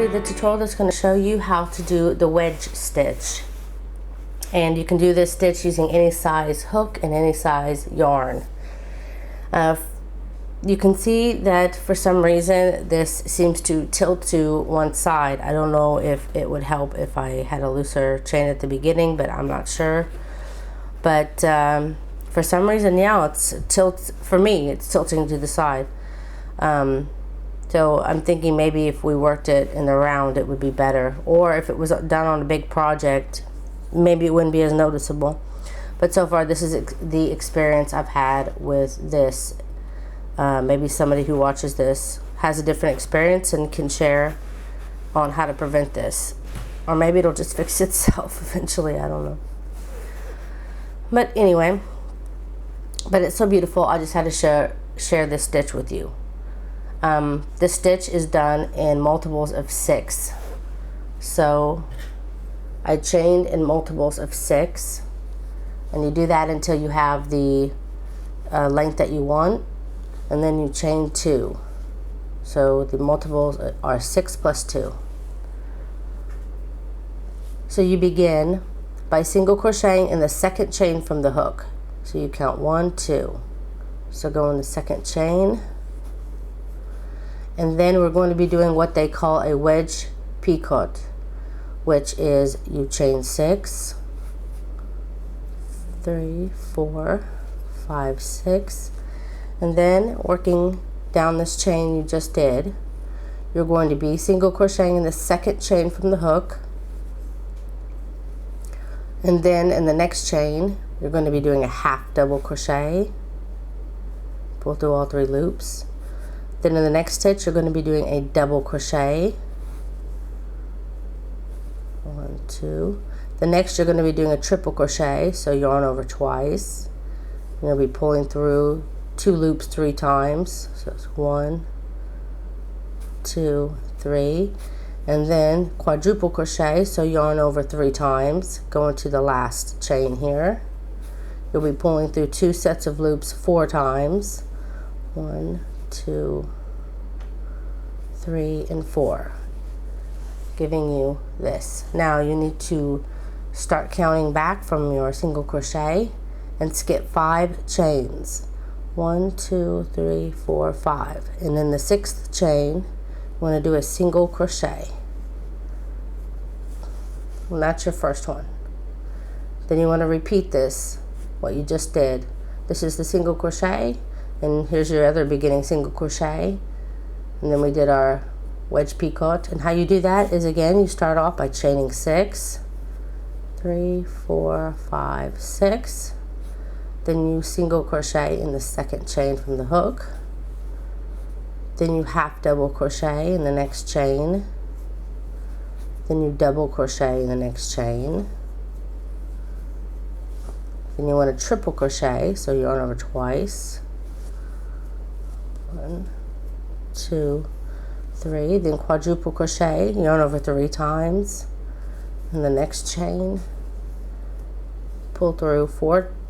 be the tutorial that's going to show you how to do the wedge stitch. And you can do this stitch using any size hook and any size yarn. You can see that for some reason this seems to tilt to one side. I don't know if it would help if I had a looser chain at the beginning, but I'm not sure. But for some reason now for me it's tilting to the side. So I'm thinking maybe if we worked it in the round it would be better, or if it was done on a big project maybe it wouldn't be as noticeable. But so far this is the experience I've had with this. Maybe somebody who watches this has a different experience and can share on how to prevent this, or maybe it'll just fix itself eventually, I don't know. But anyway, but it's so beautiful, I just had to share this stitch with you. This stitch is done in multiples of 6, so I chained in multiples of 6, and you do that until you have the length that you want, and then you chain 2. So the multiples are 6 plus 2. So you begin by single crocheting in the second chain from the hook. So you count 1, 2. So go in the second chain. And then we're going to be doing what they call a wedge picot, which is you chain 6, 3, 4, 5, 6, and then working down this chain you just did, you're going to be single crocheting in the second chain from the hook, and then in the next chain you're going to be doing a half double crochet, pull through all 3 loops. Then in the next stitch you're going to be doing a double crochet, 1, 2. The next you're going to be doing a triple crochet, so yarn over twice. You're going to be pulling through 2 loops 3 times, so it's 1, 2, 3, and then quadruple crochet, so yarn over 3 times, going to the last chain here. You'll be pulling through 2 sets of loops 4 times, 1, 2, 3, and 4, giving you this. Now you need to start counting back from your single crochet and skip 5 chains. 1, 2, 3, 4, 5, and in the 6th chain you want to do a single crochet. And that's your first one. Then you want to repeat this, what you just did. This is the single crochet, and here's your other beginning single crochet, and then we did our wedge picot. And how you do that is, again, you start off by chaining 6, 3, 4, 5, 6. Then you single crochet in the second chain from the hook. Then you half double crochet in the next chain. Then you double crochet in the next chain. Then you want to triple crochet, so yarn over twice. 1, 2, 3. Then quadruple crochet, yarn over 3 times. In the next chain, pull through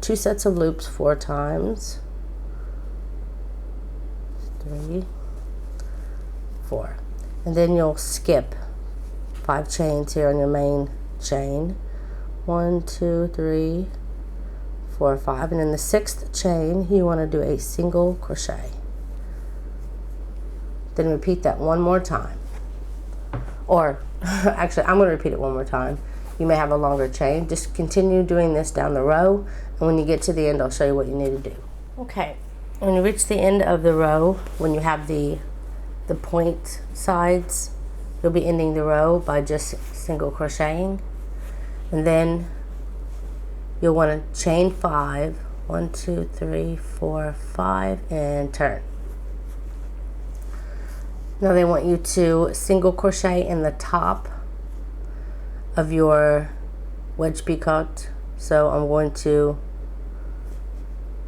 2 sets of loops 4 times. 3, 4, and then you'll skip 5 chains here on your main chain. 1, 2, 3, 4, 5, and in the 6th chain you want to do a single crochet. Then repeat that one more time, or actually I'm going to repeat it one more time. You may have a longer chain. Just continue doing this down the row, and when you get to the end I'll show you what you need to do. Okay, when you reach the end of the row, when you have the point sides, you'll be ending the row by just single crocheting, and then you'll want to chain 5, 1, 2, 3, 4, 5, and turn. Now they want you to single crochet in the top of your wedge picot, so I'm going to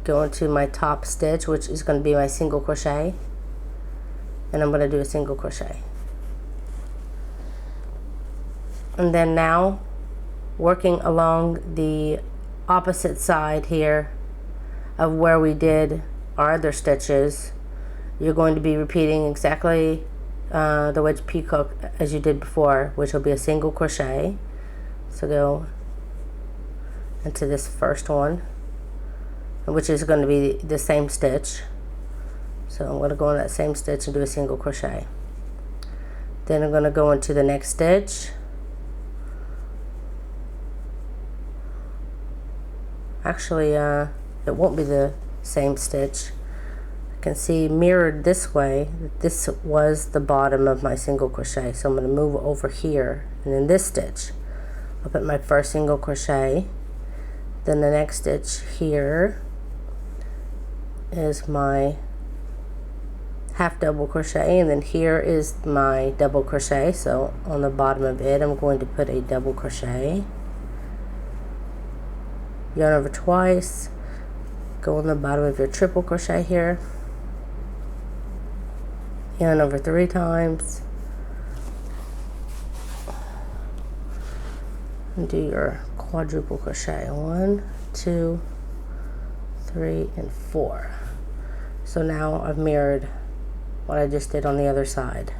go into my top stitch, which is going to be my single crochet, and I'm going to do a single crochet. And then now, working along the opposite side here of where we did our other stitches, you're going to be repeating exactly the wedge peacock as you did before, which will be a single crochet. So go into this first one, which is going to be the same stitch. So I'm going to go in that same stitch and do a single crochet. Then I'm going to go into the next stitch. Actually, it won't be the same stitch. I can see mirrored this way that this was the bottom of my single crochet. So I'm going to move over here, and in this stitch I'll put my first single crochet. Then the next stitch here is my half double crochet, and then here is my double crochet. So on the bottom of it I'm going to put a double crochet, yarn over twice, go on the bottom of your triple crochet here, yarn over 3 times, and do your quadruple crochet. 1, 2, 3, and 4. So now I've mirrored what I just did on the other side.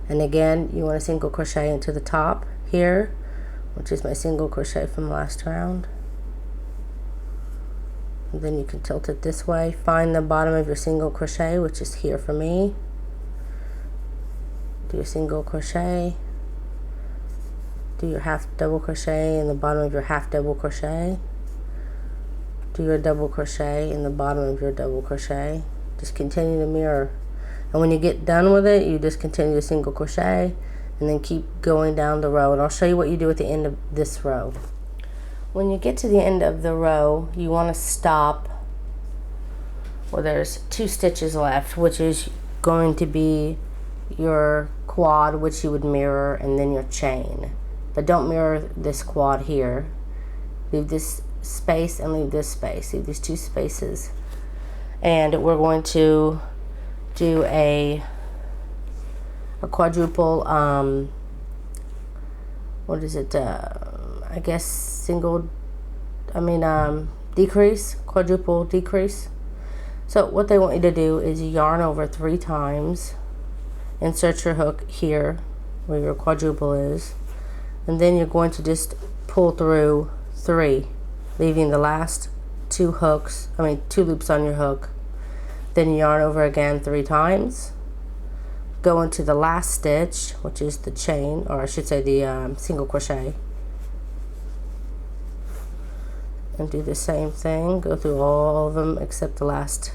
And again, you want to single crochet into the top here, which is my single crochet from last round. And then you can tilt it this way. Find the bottom of your single crochet, which is here for me. Do a single crochet. Do your half double crochet in the bottom of your half double crochet. Do your double crochet in the bottom of your double crochet. Just continue to mirror. And when you get done with it, you just continue to single crochet and then keep going down the row. And I'll show you what you do at the end of this row. When you get to the end of the row, you want to stop where there's 2 stitches left, which is going to be your quad, which you would mirror, and then your chain. But don't mirror this quad here. Leave this space and leave this space. Leave these 2 spaces. And we're going to do a quadruple, what is it, I guess decrease, quadruple decrease. So what they want you to do is yarn over 3 times, insert your hook here where your quadruple is, and then you're going to just pull through 3, leaving the last 2 loops on your hook. Then yarn over again 3 times, go into the last stitch, which is the chain, or I should say the single crochet, and do the same thing. Go through all of them except the last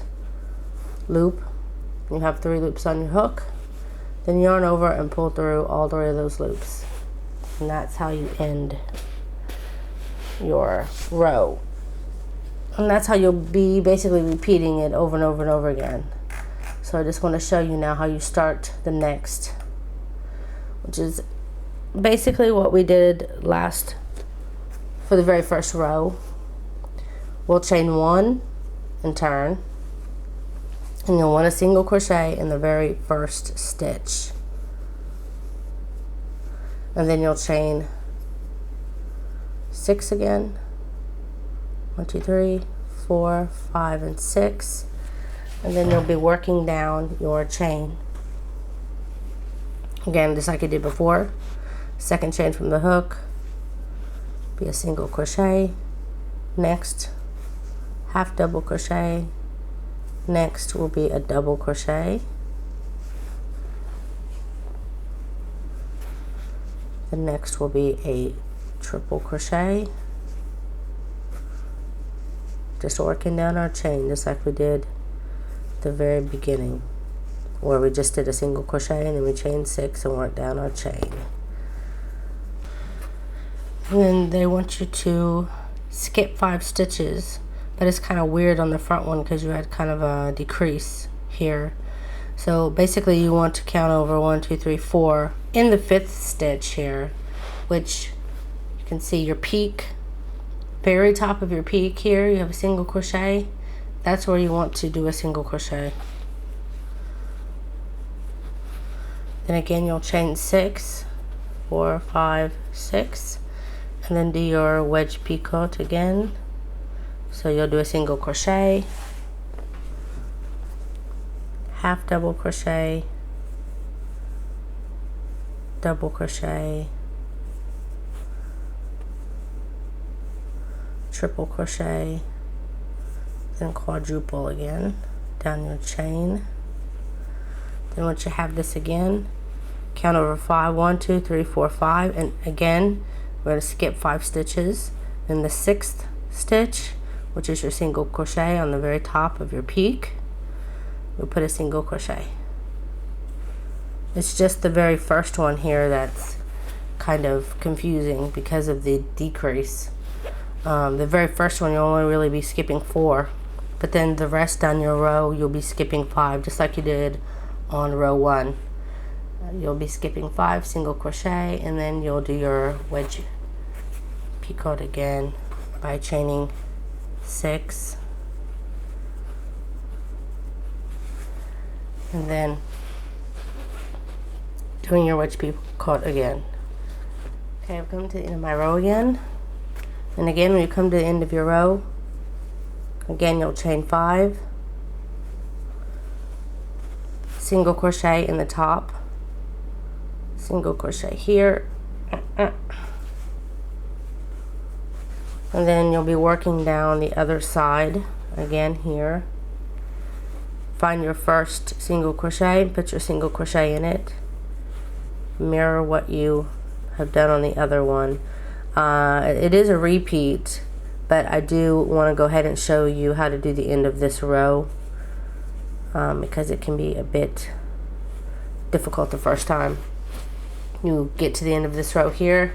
loop. You have 3 loops on your hook. Then yarn over and pull through all 3 of those loops, and that's how you end your row. And that's how you'll be basically repeating it over and over and over again. So I just want to show you now how you start the next, which is basically what we did last for the very first row. We'll chain 1 and turn, and you'll want a single crochet in the very first stitch, and then you'll chain 6 again. 1, 2, 3, 4, 5, and 6, and then you'll be working down your chain again, just like I did before. Second chain from the hook, be a single crochet, next half double crochet, next will be a double crochet, the next will be a triple crochet, just working down our chain just like we did at the very beginning, where we just did a single crochet and then we chained 6 and worked down our chain. And then they want you to skip 5 stitches, but it's kind of weird on the front one because you had kind of a decrease here. So basically you want to count over 1, 2, 3, 4 in the 5th stitch here, which you can see your peak, very top of your peak here, you have a single crochet. That's where you want to do a single crochet. Then again you'll chain 6, 4, 5, 6, and then do your wedge picot again. So you'll do a single crochet, half double crochet, double crochet, triple crochet, then quadruple again down your chain. Then once you have this again, count over 5, 1, 2, 3, 4, 5, and again we're going to skip 5 stitches. In the 6th stitch, which is your single crochet on the very top of your peak, we'll put a single crochet. It's just the very first one here that's kind of confusing because of the decrease. The very first one you'll only really be skipping 4, but then the rest down your row you'll be skipping 5, just like you did on row 1. You'll be skipping 5 single crochet, and then you'll do your wedge picot again by chaining 6, and then doing your wedge picot again. Okay, I've come to the end of my row again, and again when you come to the end of your row, again you'll chain 5, single crochet in the top, single crochet here, and then you'll be working down the other side again here. Find your first single crochet, put your single crochet in it, mirror what you have done on the other one. It is a repeat, but I do want to go ahead and show you how to do the end of this row, because it can be a bit difficult the first time you get to the end of this row here.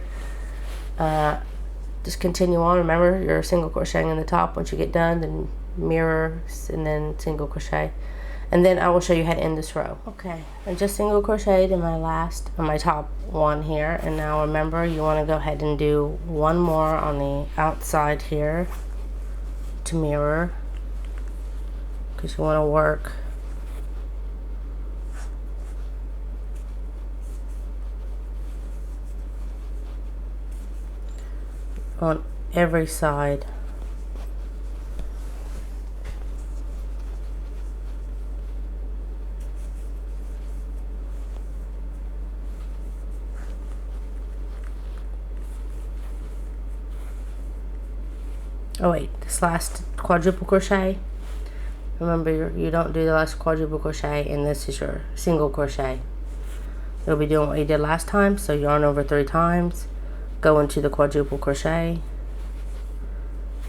Just continue on. Remember, you're single crocheting in the top. Once you get done, then mirror and then single crochet, and then I will show you how to end this row. Okay, I just single crocheted in my top one here, and now remember you want to go ahead and do one more on the outside here to mirror, because you want to work on every side. Oh wait, this last quadruple crochet, remember you don't do the last quadruple crochet, and this is your single crochet. You'll be doing what you did last time, so yarn over 3 times, go into the quadruple crochet,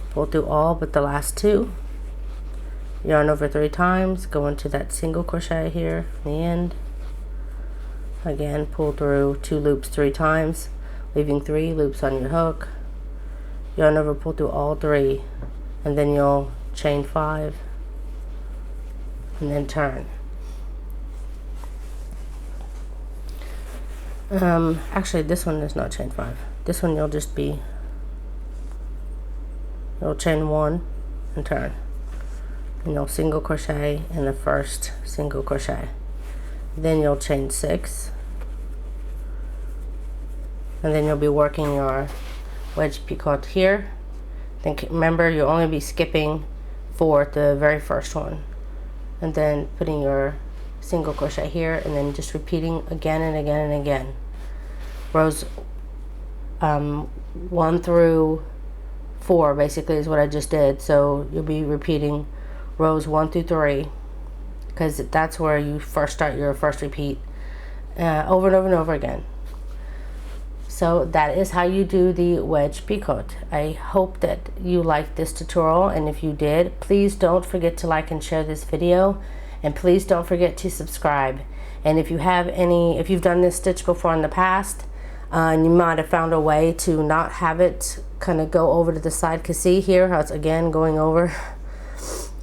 pull through all but the last 2, yarn over 3 times, go into that single crochet here in the end, again pull through 2 loops 3 times, leaving 3 loops on your hook, yarn over, pull through all 3, and then you'll chain 5 and then turn. Actually this one is not chain 5. This one you'll chain 1 and turn, and you'll single crochet in the first single crochet, then you'll chain 6, and then you'll be working your wedge picot here. Then remember you'll only be skipping 4 at the very first one, and then putting your single crochet here, and then just repeating again and again and again. Rows 1 through 4 basically is what I just did, so you'll be repeating rows 1 through 3, because that's where you first start your first repeat, over and over and over again. So that is how you do the wedge picot. I hope that you liked this tutorial, and if you did, please don't forget to like and share this video, and please don't forget to subscribe. And if you've done this stitch before in the past, and you might have found a way to not have it kind of go over to the side, because see here how it's again going over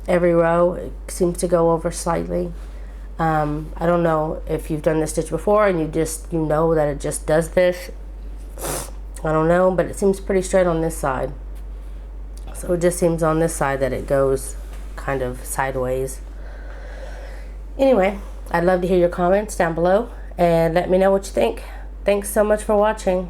every row. It seems to go over slightly. I don't know if you've done this stitch before and you know that it just does this. I don't know, but it seems pretty straight on this side. So it just seems on this side that it goes kind of sideways. Anyway, I'd love to hear your comments down below and let me know what you think. Thanks so much for watching.